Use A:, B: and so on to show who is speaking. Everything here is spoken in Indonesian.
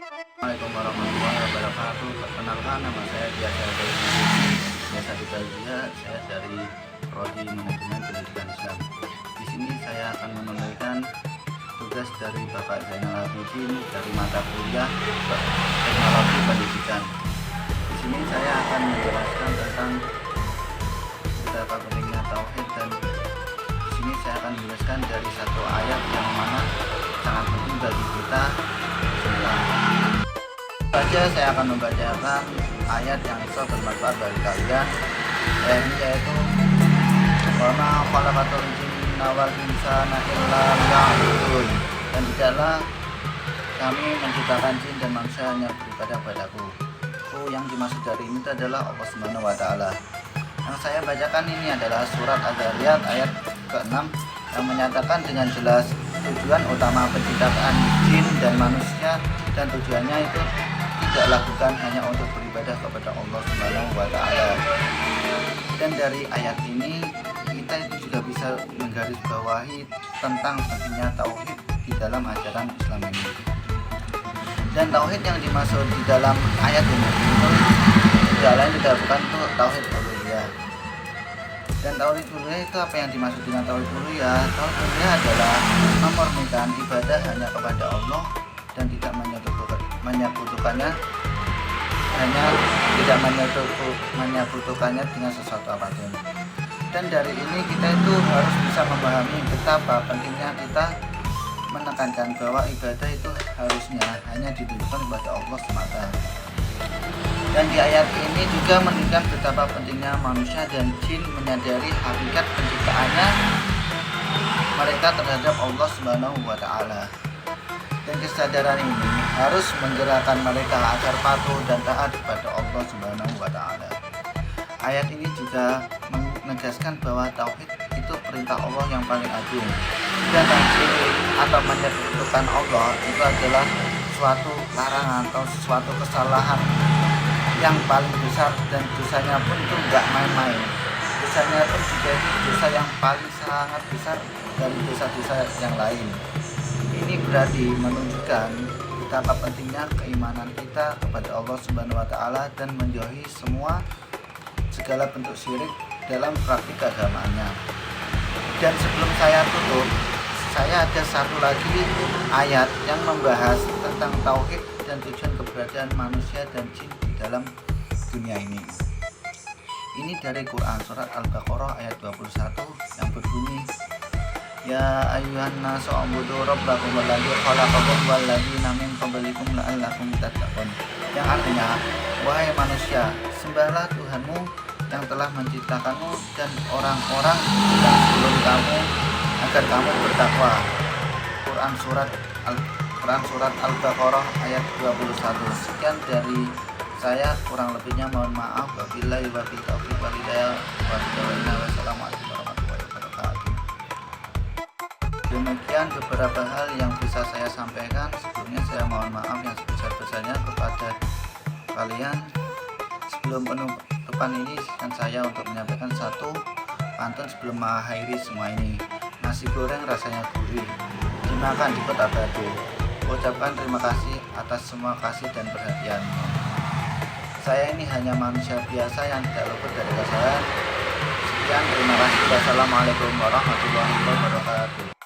A: Assalamualaikum warahmatullahi wabarakatuh. Perkenalkan, nama saya biasa dipanggil. Saya dari Prodi Manajemen Pendidikan Islam. Di sini saya akan menunaikan tugas dari Bapak Zainal Abidin dari mata kuliah Teknologi Pendidikan. Di sini saya akan menjelaskan tentang betapa pentingnya tauhid, dan di sini saya akan menjelaskan dari satu ayat yang mana sangat penting bagi kita. Saja saya akan membacakan ayat yang bisa bermanfaat bagi kalian, yaitu wa ma khalaqatul jinna wal insana illa liya'budun, dan tidaklah kami menciptakan jin dan manusia hanya beribadah padaku. Yang dimaksud dari ini adalah Allah Subhanahu wa taala. Yang saya bacakan ini adalah surat Az-Zariyat ayat ke-6 yang menyatakan dengan jelas tujuan utama penciptaan jin dan manusia, dan tujuannya itu tidaklah bukan hanya untuk beribadah kepada Allah Subhanahu wa taala. Dan dari ayat ini kita itu juga bisa menggarisbawahi tentang pentingnya tauhid di dalam ajaran Islam ini. Dan tauhid yang dimaksud di dalam ayat ini itu tidak lain tidak bukan itu tauhid uluhiyah. Dan tauhid uluhiyah itu apa yang dimaksud dengan tauhid uluhiyah? Tauhid uluhiyah adalah memurnikan ibadah hanya kepada Allah dan tidak menyekutukannya dengan sesuatu apapun. Dan dari ini kita itu harus bisa memahami betapa pentingnya kita menekankan bahwa ibadah itu harusnya hanya ditujukan kepada Allah semata. Dan di ayat ini juga menunjukkan betapa pentingnya manusia dan jin menyadari hakikat penciptaannya mereka terhadap Allah Subhanahu wa taala. Dan kesadaran ini harus menggerakkan mereka agar patuh dan taat kepada Allah Subhanahu wa taala. Ayat ini juga menegaskan bahwa tauhid itu perintah Allah yang paling agung. Dan syirik atau menyekutukan Allah itu adalah suatu larangan atau suatu kesalahan yang paling besar, dan dosanya pun itu enggak main-main. Dosanya pun juga dosa yang paling sangat besar dari dosa-dosa yang lain. Ini berarti menunjukkan betapa pentingnya keimanan kita kepada Allah Subhanahu wa taala dan menjauhi segala bentuk syirik dalam praktik agamaannya. Dan sebelum saya tutup, saya ada satu lagi ayat yang membahas tentang tauhid dan tujuan keberadaan manusia dan jin di dalam dunia ini. Ini dari Quran surat Al-Baqarah ayat 21 yang berbunyi, ya ayyuhan nasu ubudu rabbakum alladzi khalaqakum walladzina min qablikum la'allakum tattaqun. Yang artinya, wahai manusia, sembahlah Tuhanmu yang telah menciptakanmu dan orang-orang yang sebelum kamu agar kamu bertakwa. Quran surat Al-Baqarah ayat 21. Sekian dari saya, kurang lebihnya mohon maaf. Wabillahi taufiq wal hidayah. Wassalamualaikum warahmatullahi wabarakatuh. Demikian beberapa hal yang bisa saya sampaikan. Sebelumnya saya mohon maaf yang sebesar-besarnya kepada kalian. Sebelum penutupan ini, izinkan saya untuk menyampaikan satu pantun sebelum mengakhiri semua ini. Nasi goreng rasanya gurih, dimakan di Kota Batu. Ucapkan terima kasih atas semua kasih dan perhatianmu. Saya ini hanya manusia biasa yang tidak luput dari kesalahan. Sekian, terima kasih. Wassalamualaikum warahmatullahi wabarakatuh.